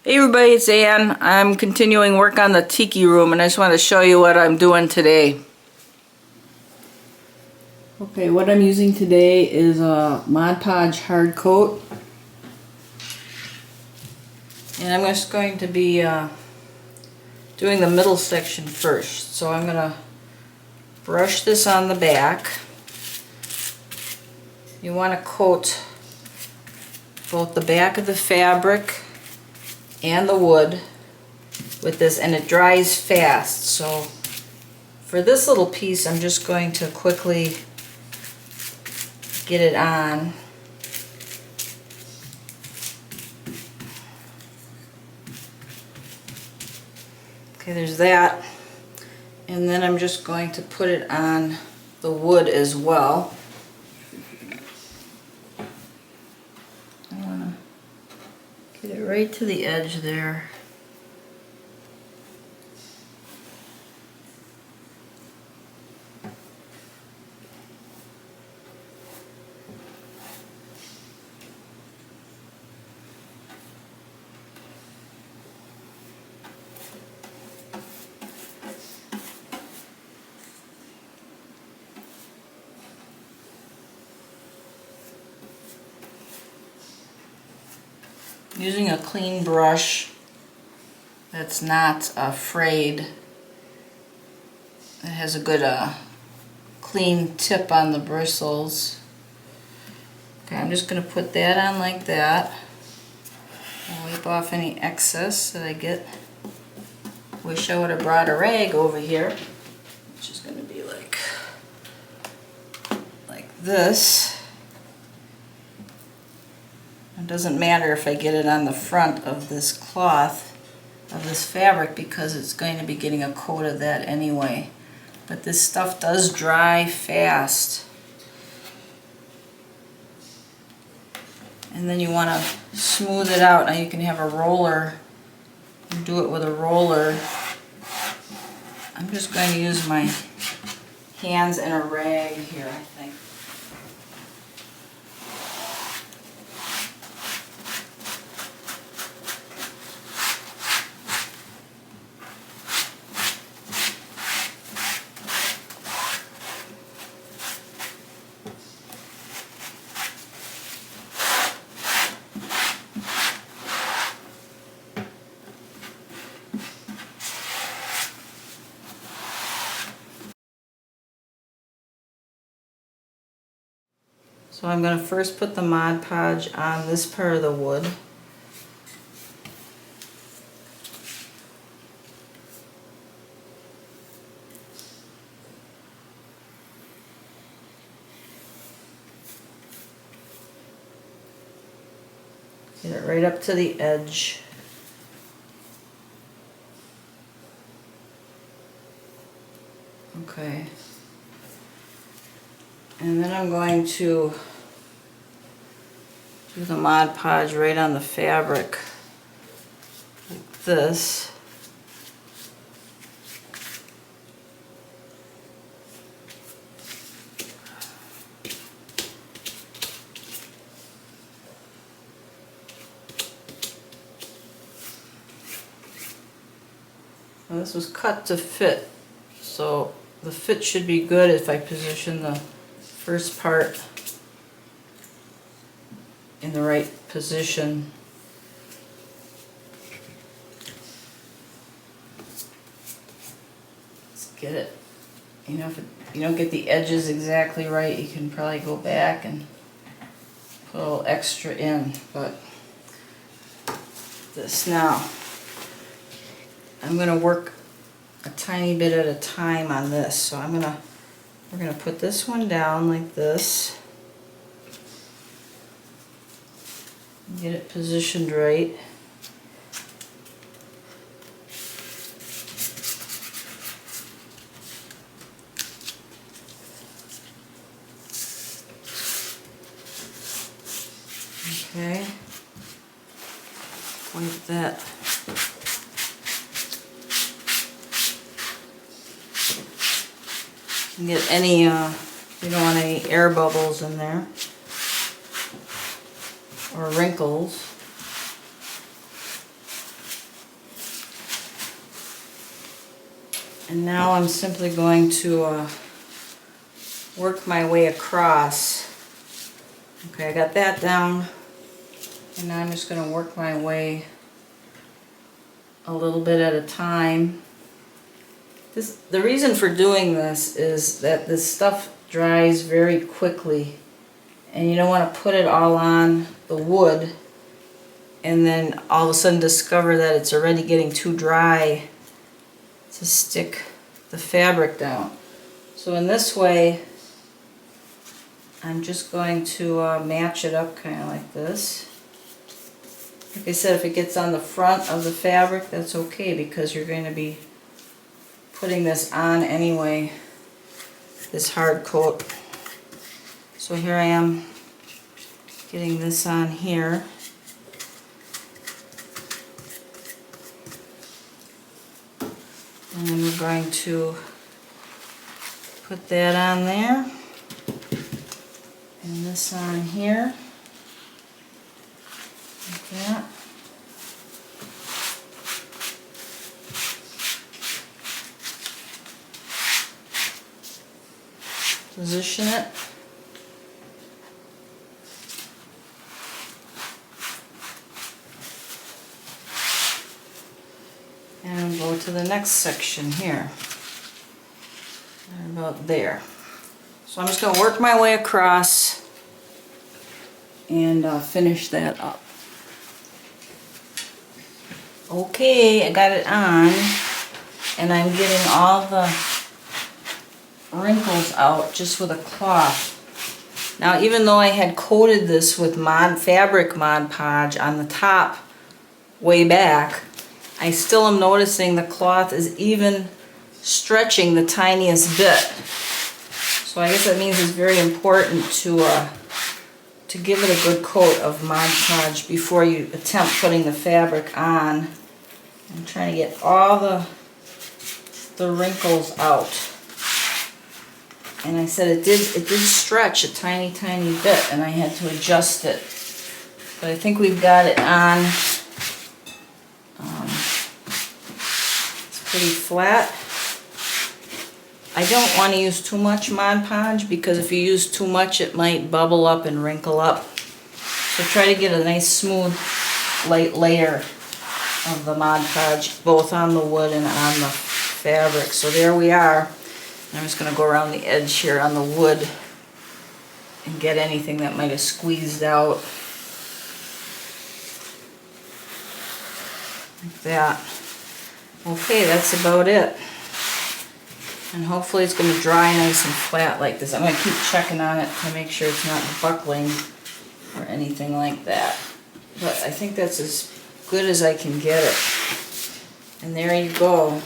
Hey everybody, it's Ann. I'm continuing work on the tiki room and I just want to show you what I'm doing today. Okay, what I'm using today is a Mod Podge hard coat. And I'm just going to be doing the middle section first. So I'm going to brush this on the back. You want to coat both the back of the fabric and the wood with this, and it dries fast. So for this little piece I'm just going to quickly get it on. Okay, there's that, and then I'm just going to put it on the wood as well. I want to get it right to the edge there. Using a clean brush that's not frayed. It has a good clean tip on the bristles. Okay, I'm just going to put that on like that. I'll wipe off any excess that I get. Wish I would have brought a rag over here, which is going to be like this. It doesn't matter if I get it on the front of this cloth, of this fabric, because it's going to be getting a coat of that anyway. But this stuff does dry fast. And then you want to smooth it out. Now you can have a roller, and do it with a roller. I'm just going to use my hands and a rag here, I think. So I'm going to first put the Mod Podge on this part of the wood. Get it right up to the edge. Okay. And then I'm going to do the Mod Podge right on the fabric, like this. Now this was cut to fit, so the fit should be good if I position the first part in the right position. Let's get it. You know, if you don't get the edges exactly right, you can probably go back and put a little extra in. But this now, I'm going to work a tiny bit at a time on this. So we're going to put this one down like this. Get it positioned right. Okay. Wipe that. You can get any, you don't want any air bubbles in there. Or wrinkles. And now I'm simply going to work my way across. Okay, I got that down. And now I'm just going to work my way a little bit at a time. The reason for doing this is that this stuff dries very quickly. And you don't want to put it all on the wood and then all of a sudden discover that it's already getting too dry to stick the fabric down. So in this way, I'm just going to match it up kind of like this. Like I said, if it gets on the front of the fabric, that's okay because you're going to be putting this on anyway, this hard coat. So here I am getting this on here. And then we're going to put that on there. And this on here. Like that. Position it. And go to the next section here. And about there. So I'm just going to work my way across and finish that up. Okay, I got it on, and I'm getting all the wrinkles out just with a cloth. Now, even though I had coated this with fabric Mod Podge on the top way back, I still am noticing the cloth is even stretching the tiniest bit. So I guess that means it's very important to give it a good coat of Mod Podge before you attempt putting the fabric on. I'm trying to get all the wrinkles out. And I said it did stretch a tiny bit, and I had to adjust it. But I think we've got it on. It's pretty flat. I don't want to use too much Mod Podge because if you use too much it might bubble up and wrinkle up. So try to get a nice smooth light layer of the Mod Podge both on the wood and on the fabric. So there we are. I'm just going to go around the edge here on the wood and get anything that might have squeezed out. Like that. Okay, that's about it. And hopefully it's going to dry nice and flat like this. I'm going to keep checking on it to make sure it's not buckling or anything like that. But I think that's as good as I can get it. And there you go.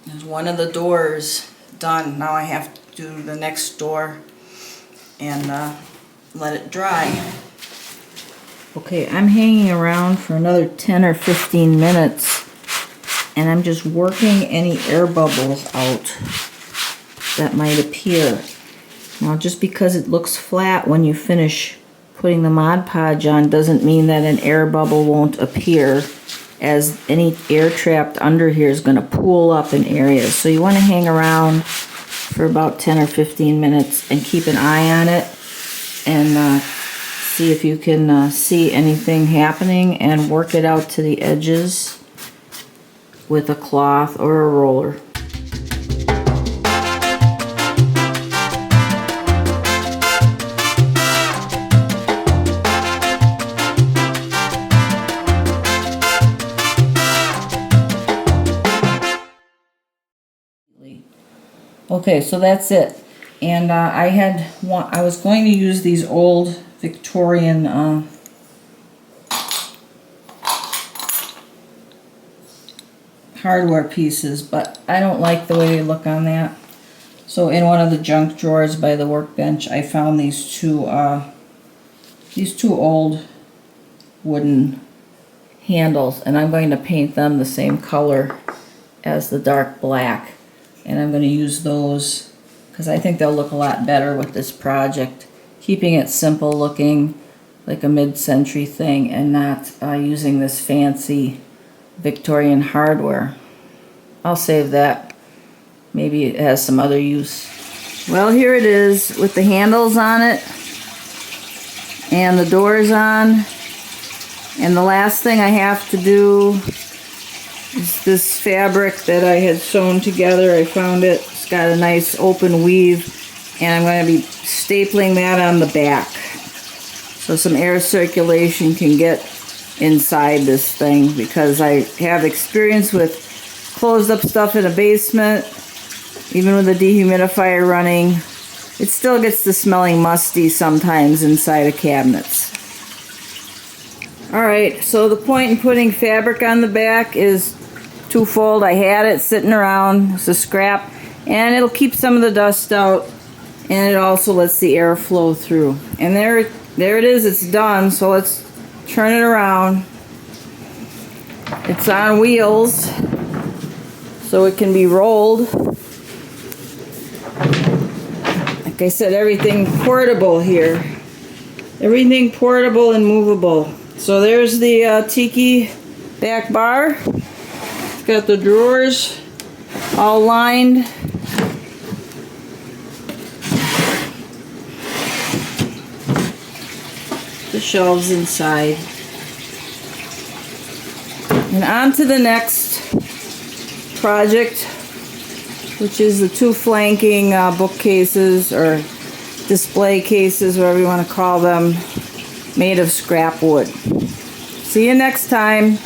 There's one of the doors done. Now I have to do the next door and let it dry. Okay, I'm hanging around for another 10 or 15 minutes and I'm just working any air bubbles out that might appear. Now just because it looks flat when you finish putting the Mod Podge on doesn't mean that an air bubble won't appear, as any air trapped under here is going to pool up in areas. So you want to hang around for about 10 or 15 minutes and keep an eye on it and see if you can see anything happening and work it out to the edges with a cloth or a roller. Okay, so that's it. And I was going to use these old Victorian hardware pieces, but I don't like the way they look on that. So in one of the junk drawers by the workbench, I found these two old wooden handles, and I'm going to paint them the same color as the dark black. And I'm going to use those because I think they'll look a lot better with this project, keeping it simple looking like a mid-century thing and not using this fancy Victorian hardware. I'll save that. Maybe it has some other use. Well, here it is with the handles on it and the doors on. And the last thing I have to do is this fabric that I had sewn together. I found it. It's got a nice open weave, and I'm going to be stapling that on the back so some air circulation can get inside this thing, because I have experience with closed up stuff in a basement. Even with a dehumidifier running, it still gets to smelling musty sometimes inside of cabinets. Alright, so the point in putting fabric on the back is twofold. I had it sitting around, it's a scrap, and it'll keep some of the dust out, and it also lets the air flow through. And there it is, it's done. So let's turn it around. It's on wheels, so it can be rolled. Like I said, everything portable here. Everything portable and movable. So there's the Tiki back bar. It's got the drawers all lined. The shelves inside. And on to the next project, which is the two flanking bookcases or display cases, whatever you want to call them, made of scrap wood. See you next time.